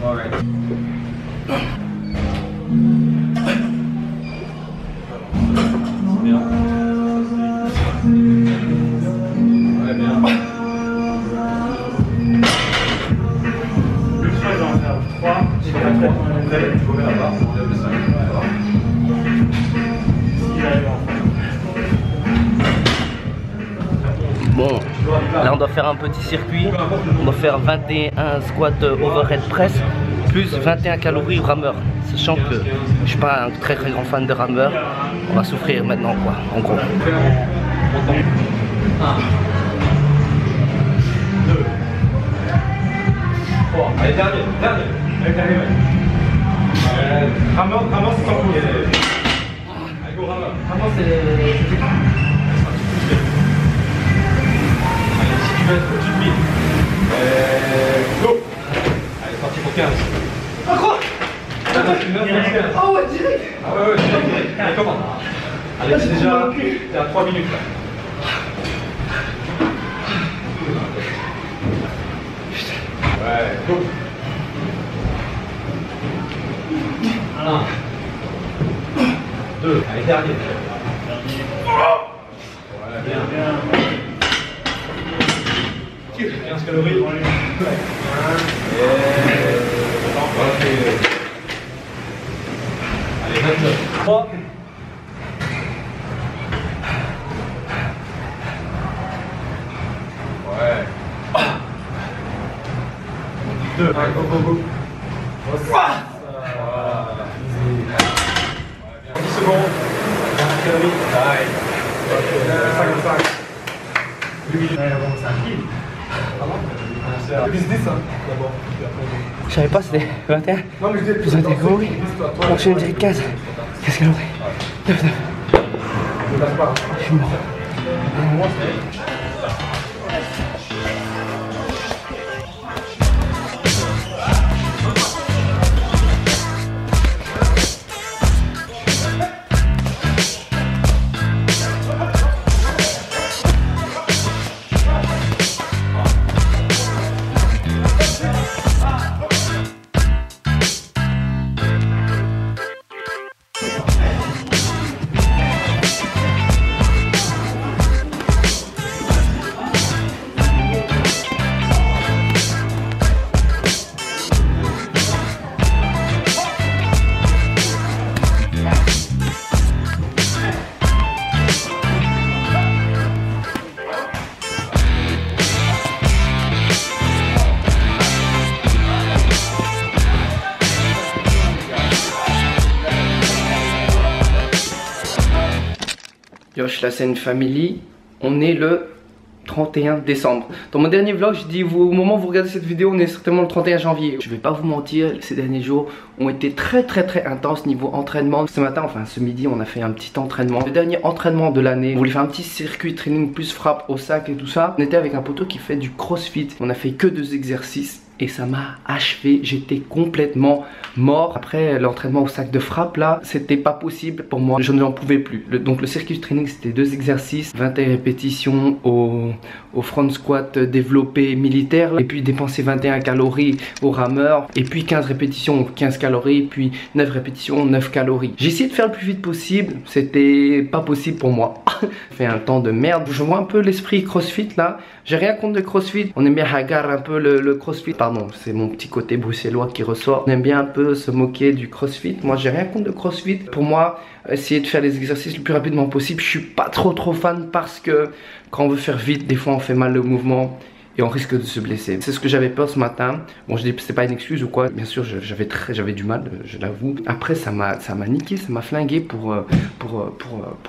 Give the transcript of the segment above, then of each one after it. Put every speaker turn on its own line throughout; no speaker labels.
Alright. Bien. Ouais, bien.
Le choix, j'en vais faire 3. J'ai fait 3.
Tu remets là-bas.
Bon, là on doit faire un petit circuit. On doit faire 21 squats overhead press plus 21 calories rameur. Sachant que je suis pas un très grand fan de rameur, on va souffrir maintenant quoi, en gros.
1, 2, allez, dernier. Allez, dernier, rameur, c'est sans coup. Allez, go, rameur.
Rameur c'est...
Allez, si tu veux être au-dessus de 1000. Go. Allez, c'est parti pour 15.
Ah quoi?
Ah ouais, direct. Ah ouais, direct. Allez, comment? Allez, c'est déjà... T'es à 3 minutes là. Ouais, go. 1, 2, allez, dernier. Voilà, bien. 15 calories. Allez, 29. 3. Ouais. 2. Allez, go. Voilà. 10 secondes. 20 calories. Allez. 55. 8 minutes.
Je savais pas c'était 21 plus 21 calories. Enchaîne direct 15 calories. 9. Je suis mort. Yosh, là c'est une family. On est le 31 décembre. Dans mon dernier vlog, je dis au moment où vous regardez cette vidéo, on est certainement le 31 janvier. Je vais pas vous mentir, ces derniers jours ont été très intenses niveau entraînement. Ce matin, enfin ce midi, on a fait un petit entraînement. Le dernier entraînement de l'année. On voulait faire un petit circuit training plus frappe au sac et tout ça. On était avec un poteau qui fait du crossfit. On a fait que 2 exercices. Et ça m'a achevé, j'étais complètement mort. Après l'entraînement au sac de frappe là, c'était pas possible pour moi, je n'en pouvais plus. Donc le circuit training c'était 2 exercices, 21 répétitions au front squat développé militaire là, et puis dépenser 21 calories au rameur, et puis 15 répétitions 15 calories, puis 9 répétitions 9 calories. J'ai essayé de faire le plus vite possible, c'était pas possible pour moi. Fait un temps de merde. Je vois un peu l'esprit crossfit là. J'ai rien contre le crossfit, on aime bien hagar un peu le crossfit. Pardon, c'est mon petit côté bruxellois qui ressort. On aime bien un peu se moquer du crossfit. Moi j'ai rien contre le crossfit. Pour moi, essayer de faire les exercices le plus rapidement possible. Je suis pas trop fan parce que quand on veut faire vite, des fois on fait mal au mouvement et on risque de se blesser. C'est ce que j'avais peur ce matin. Bon, je dis c'est pas une excuse ou quoi. Bien sûr, j'avais du mal, je l'avoue. Après, ça m'a niqué, ça m'a flingué pour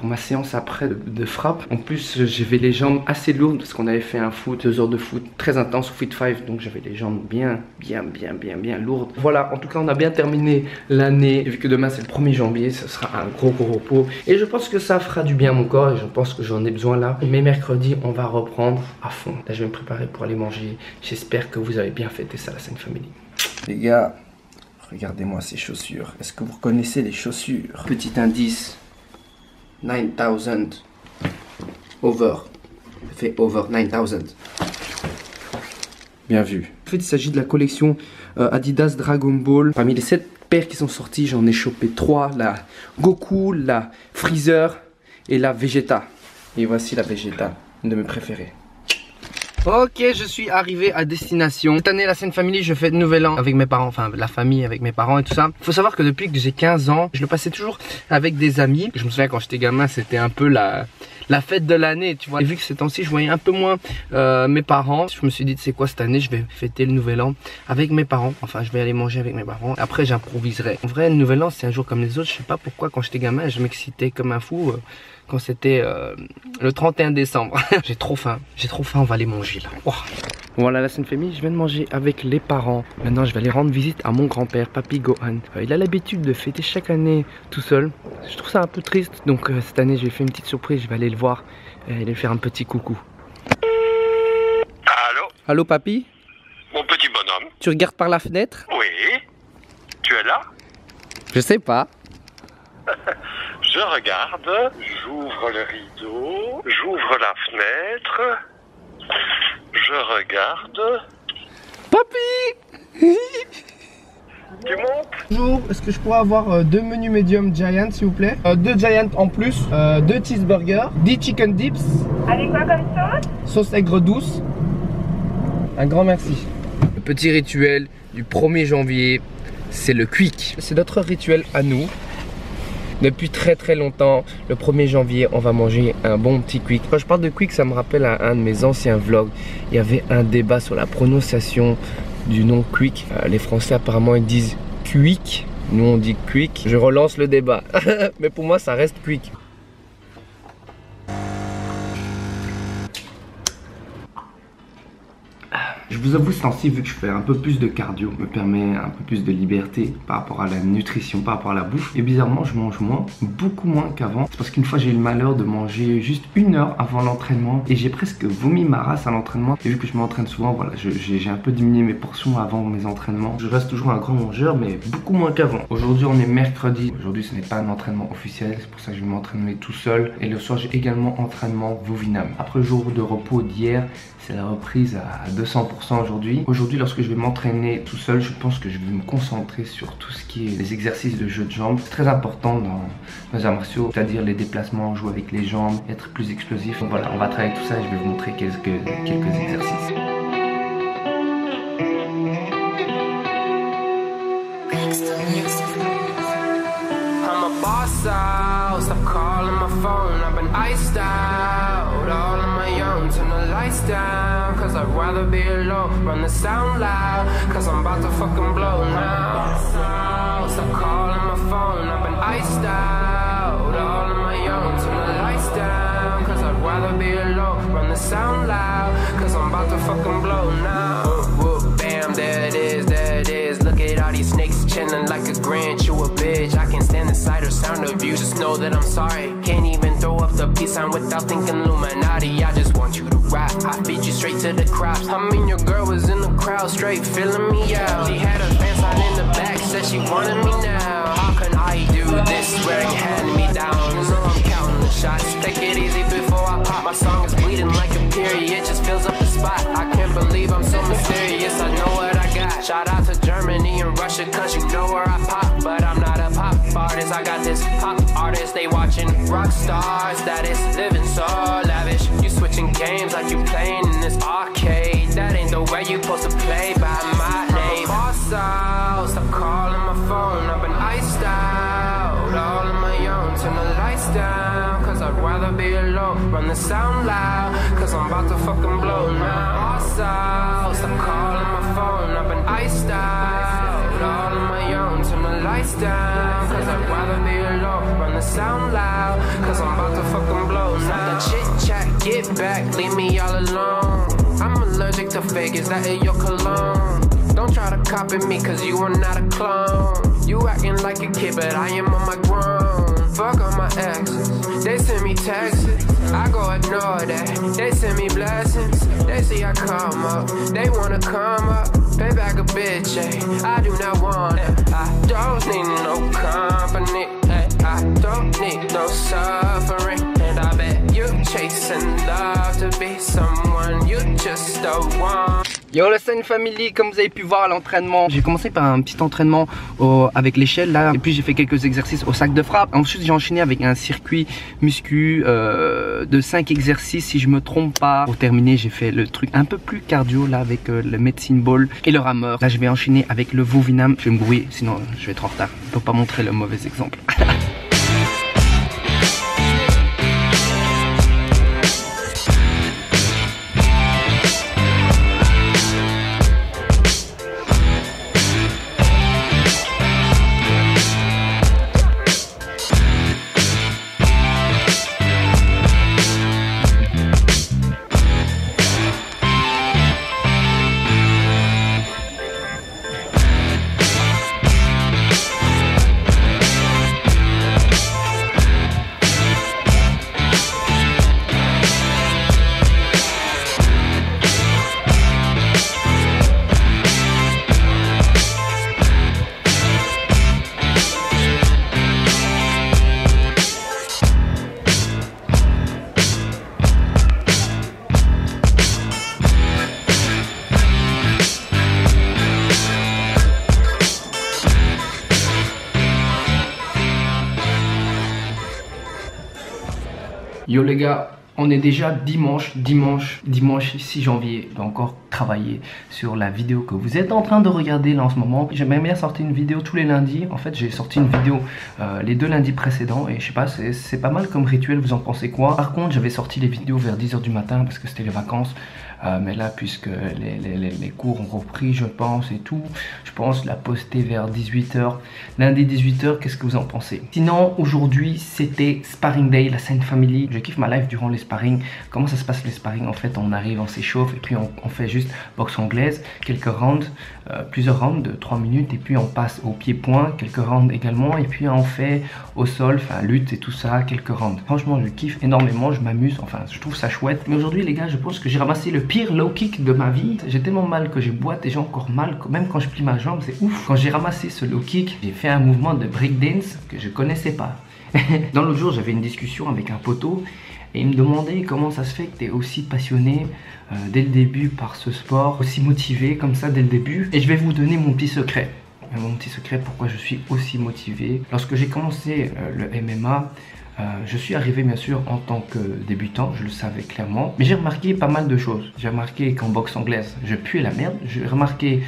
ma séance après de frappe. En plus, j'avais les jambes assez lourdes parce qu'on avait fait un foot, 2 heures de foot très intense au Fit 5. Donc j'avais les jambes bien lourdes. Voilà, en tout cas, on a bien terminé l'année. Vu que demain c'est le 1er janvier, ce sera un gros repos. Et je pense que ça fera du bien à mon corps et je pense que j'en ai besoin là. Mais mercredi, on va reprendre à fond. Là, je vais me préparer pour aller manger. J'espère que vous avez bien fêté ça, la Sainte Famille. Les gars, regardez-moi ces chaussures. Est-ce que vous reconnaissez les chaussures? Petit indice, 9000 over. Fait over 9000. Bien vu. En fait, il s'agit de la collection Adidas Dragon Ball. Parmi les 7 paires qui sont sorties, j'en ai chopé 3. La Goku, la Freezer et la Vegeta. Et voici la Vegeta, une de mes préférées. Ok, je suis arrivé à destination. Cette année, la Sainte Family, je fais le nouvel an avec mes parents, enfin la famille avec mes parents et tout ça. Faut savoir que depuis que j'ai 15 ans, je le passais toujours avec des amis. Je me souviens quand j'étais gamin, c'était un peu la fête de l'année, tu vois. Et vu que ces temps-ci, je voyais un peu moins mes parents, je me suis dit, c'est quoi cette année, je vais fêter le nouvel an avec mes parents. Enfin, je vais aller manger avec mes parents. Après, j'improviserai. En vrai, le nouvel an, c'est un jour comme les autres. Je sais pas pourquoi, quand j'étais gamin, je m'excitais comme un fou. Quand c'était le 31 décembre. J'ai trop faim, on va aller manger là. Wow. Voilà la Sainte Famille, je viens de manger avec les parents. Maintenant je vais aller rendre visite à mon grand-père, Papy Gohan. Il a l'habitude de fêter chaque année tout seul. Je trouve ça un peu triste. Donc cette année je lui ai fait une petite surprise, je vais aller le voir et lui faire un petit coucou.
Allô?
Allô Papy?
Mon petit bonhomme?
Tu regardes par la fenêtre?
Oui. Tu es là?
Je sais pas.
Je regarde, j'ouvre le rideau, j'ouvre la fenêtre, je regarde.
Papy!
Tu montes?
Bonjour, est-ce que je pourrais avoir 2 menus medium giant s'il vous plaît? 2 giant en plus, 2 cheeseburgers, 10 chicken dips.
Avec quoi comme sauce?
Sauce aigre douce. Un grand merci. Le petit rituel du 1er janvier, c'est le quick. C'est notre rituel à nous. Depuis très longtemps, le 1er janvier, on va manger un bon petit quick. Quand je parle de quick, ça me rappelle un de mes anciens vlogs. Il y avait un débat sur la prononciation du nom quick. Les Français apparemment ils disent quick, nous on dit quick. Je relance le débat, mais pour moi ça reste quick. Je vous avoue, ce temps-ci, vu que je fais un peu plus de cardio, me permet un peu plus de liberté par rapport à la nutrition, par rapport à la bouffe. Et bizarrement, je mange moins, beaucoup moins qu'avant. C'est parce qu'une fois, j'ai eu le malheur de manger juste 1 heure avant l'entraînement et j'ai presque vomi ma race à l'entraînement. Et vu que je m'entraîne souvent, voilà, j'ai un peu diminué mes portions avant mes entraînements. Je reste toujours un grand mangeur, mais beaucoup moins qu'avant. Aujourd'hui, on est mercredi. Aujourd'hui, ce n'est pas un entraînement officiel. C'est pour ça que je vais m'entraîner tout seul. Et le soir, j'ai également entraînement Vovinam. Après le jour de repos d'hier, c'est la reprise à 200% aujourd'hui. Aujourd'hui, lorsque je vais m'entraîner tout seul, je pense que je vais me concentrer sur tout ce qui est les exercices de jeu de jambes. C'est très important dans les arts martiaux, c'est-à-dire les déplacements, jouer avec les jambes, être plus explosif. Donc voilà, on va travailler tout ça et je vais vous montrer quelques exercices.
Stop calling my phone, I've been iced out. All on my own, turn the lights down. Cause I'd rather be alone, run the sound loud. Cause I'm about to fucking blow now. Stop calling my phone, I've been iced out. All on my own, turn the lights down. Cause I'd rather be alone, run the sound loud. Cause I'm about to fucking blow now. Whoop, bam, there it is, there it is. Look at all these snakes chilling like a Grinch, you a bitch. I can't stand the sight or sound of you, just know that I'm sorry. Can't even throw up the peace sign without thinking Illuminati. I just want you to rap, I feed you straight to the crops. I mean your girl was in the crowd, straight filling me out. She had a fan sign in the back, said she wanted me now. How can I do this, wearing hand me down? You know I'm counting the shots, take it easy before I pop. My song is bleeding like a period, it just fills up the spot. I can't believe I'm so mysterious, I know what I got. Shout out to Germany and Russia, cause you know where I pop. But I'm not a pop artist, I got this pop artist. They watching rock stars, that is living so lavish. You switching games like you playing in this arcade. That ain't the way you supposed to play by my name. Boss out, stop calling my phone, I've been iced out. All on my own, turn the lights down. Cause I'd rather be alone, run the sound loud. Cause I'm about to fucking blow now. Boss out, stop calling my phone, I've been iced out. All on my own, turn the lights down. Cause I'd rather be alone, run the sound loud. Cause I'm about to fucking blow now. Chit chat, get back, leave me all alone. I'm allergic to fake, is that in your cologne? Don't try to copy me cause you are not a clone. You acting like a kid but I am on my grown. Fuck on my exes, they send me texts, I go ignore that. They send me blessings, they see I come up, they wanna come up. Pay back a bitch, eh? I do not want it. I don't need no company, eh? I don't need no suffering. And I bet you chasing love to be someone you just don't want.
Yo la scène family, comme vous avez pu voir à l'entraînement, j'ai commencé par un petit entraînement avec l'échelle là, et puis j'ai fait quelques exercices au sac de frappe. Ensuite j'ai enchaîné avec un circuit muscu de 5 exercices si je me trompe pas. Pour terminer j'ai fait le truc un peu plus cardio là avec le medicine ball et le rameur. Là je vais enchaîner avec le Vovinam. Je vais me brouiller sinon je vais être en retard. Je peux pas montrer le mauvais exemple. Yo les gars, on est déjà dimanche 6 janvier. Je dois encore travailler sur la vidéo que vous êtes en train de regarder là en ce moment. J'aimerais bien sortir une vidéo tous les lundis. En fait j'ai sorti une vidéo les 2 lundis précédents et je sais pas, c'est pas mal comme rituel, vous en pensez quoi? Par contre j'avais sorti les vidéos vers 10 h du matin parce que c'était les vacances. Mais là puisque les cours ont repris je pense et tout, je pense la poster vers 18 h, lundi 18 h. Qu'est-ce que vous en pensez? Sinon aujourd'hui c'était sparring day, la scène family. Je kiffe ma life durant les sparring. Comment ça se passe les sparring? En fait on arrive, on s'échauffe et puis on fait juste boxe anglaise, quelques rounds, plusieurs rounds de 3 minutes et puis on passe au pied-point, quelques rounds également et puis on fait au sol, enfin lutte et tout ça, quelques rounds. Franchement je kiffe énormément, je m'amuse, enfin je trouve ça chouette. Mais aujourd'hui les gars je pense que j'ai ramassé le pire low kick de ma vie. J'ai tellement mal que j'ai boite et j'ai encore mal, même quand je plie ma jambe, c'est ouf. Quand j'ai ramassé ce low kick, j'ai fait un mouvement de breakdance que je connaissais pas. Dans l'autre jour, j'avais une discussion avec un poteau et il me demandait comment ça se fait que tu es aussi passionné dès le début par ce sport, aussi motivé comme ça dès le début. Et je vais vous donner mon petit secret. Mon petit secret pourquoi je suis aussi motivé. Lorsque j'ai commencé le MMA, je suis arrivé bien sûr en tant que débutant, je le savais clairement, mais j'ai remarqué pas mal de choses. J'ai remarqué qu'en boxe anglaise, je puais la merde. J'ai remarqué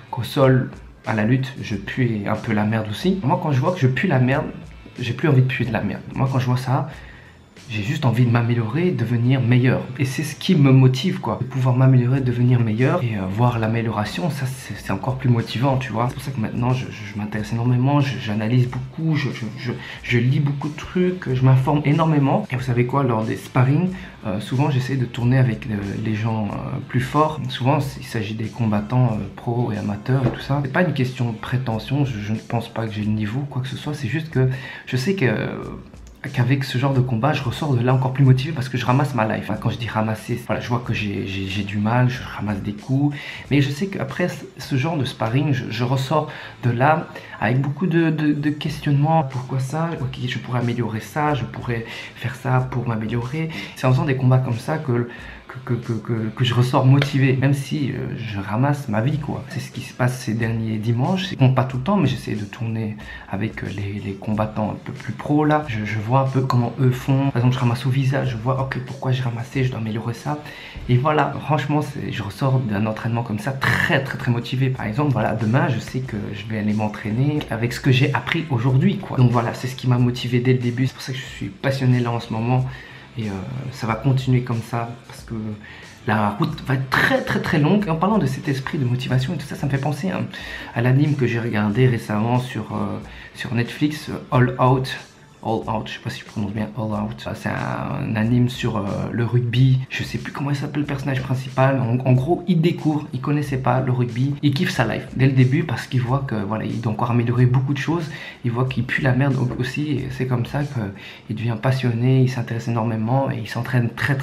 qu'au sol, à la lutte, je puais un peu la merde aussi. Moi, quand je vois que je pue la merde, j'ai plus envie de puer de la merde. Moi, quand je vois ça, j'ai juste envie de m'améliorer, devenir meilleur. Et c'est ce qui me motive quoi, de pouvoir m'améliorer, devenir meilleur et voir l'amélioration, ça c'est encore plus motivant tu vois. C'est pour ça que maintenant je m'intéresse énormément, j'analyse beaucoup, je lis beaucoup de trucs, je m'informe énormément. Et vous savez quoi, lors des sparring, souvent j'essaie de tourner avec les gens plus forts. Souvent il s'agit des combattants pros et amateurs et tout ça. C'est pas une question de prétention, je ne pense pas que j'ai le niveau quoi que ce soit, c'est juste que je sais que qu'avec ce genre de combat je ressors de là encore plus motivé parce que je ramasse ma life. Quand je dis ramasser, voilà, je vois que j'ai du mal, je ramasse des coups, mais je sais qu'après ce genre de sparring je ressors de là avec beaucoup de questionnements. Pourquoi ça? Ok, je pourrais améliorer ça, je pourrais faire ça pour m'améliorer. C'est en faisant des combats comme ça que je ressors motivé, même si je ramasse ma vie quoi. C'est ce qui se passe ces derniers dimanches. Bon, pas tout le temps, mais j'essaie de tourner avec les combattants un peu plus pros là. Je vois un peu comment eux font. Par exemple je ramasse au visage, je vois ok pourquoi j'ai ramassé, je dois améliorer ça. Et voilà, franchement je ressors d'un entraînement comme ça très motivé. Par exemple voilà, demain je sais que je vais aller m'entraîner avec ce que j'ai appris aujourd'hui quoi. Donc voilà, c'est ce qui m'a motivé dès le début. C'est pour ça que je suis passionné là en ce moment. Et ça va continuer comme ça parce que la route va être très longue. Et en parlant de cet esprit de motivation et tout ça, ça me fait penser à l'anime que j'ai regardé récemment sur Netflix, All Out, je sais pas si je prononce bien, All Out. C'est un anime sur le rugby. Je sais plus comment il s'appelle le personnage principal. En gros, il découvre, il connaissait pas le rugby. Il kiffe sa life dès le début parce qu'il voit que voilà, il doit encore améliorer beaucoup de choses. Il voit qu'il pue la merde aussi. Et c'est comme ça qu'il devient passionné. Il s'intéresse énormément et il s'entraîne très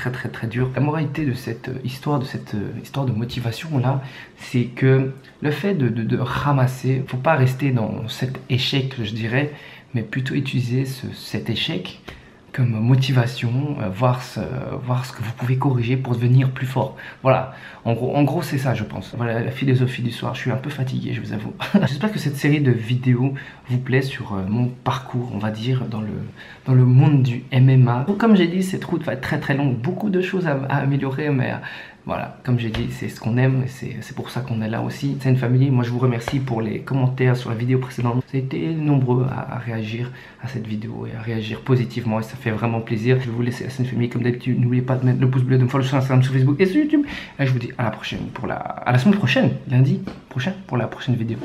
dur. La moralité de cette histoire, de motivation là, c'est que le fait de ramasser, faut pas rester dans cet échec, je dirais, mais plutôt utiliser cet échec comme motivation, voir ce que vous pouvez corriger pour devenir plus fort. Voilà, en gros c'est ça je pense. Voilà la philosophie du soir. Je suis un peu fatigué, je vous avoue. J'espère que cette série de vidéos vous plaît sur mon parcours, on va dire, dans le monde du MMA. Comme j'ai dit, cette route va être très longue, beaucoup de choses à améliorer, mais voilà, comme j'ai dit, c'est ce qu'on aime, c'est pour ça qu'on est là aussi. C'est une famille. Moi je vous remercie pour les commentaires sur la vidéo précédente. Vous avez été nombreux à réagir à cette vidéo et à réagir positivement et ça fait vraiment plaisir. Je vais vous laisser à cette famille comme d'habitude. N'oubliez pas de mettre le pouce bleu, de me follow sur Instagram, sur Facebook et sur YouTube. Et je vous dis à la prochaine, à la semaine prochaine, lundi prochain pour la prochaine vidéo.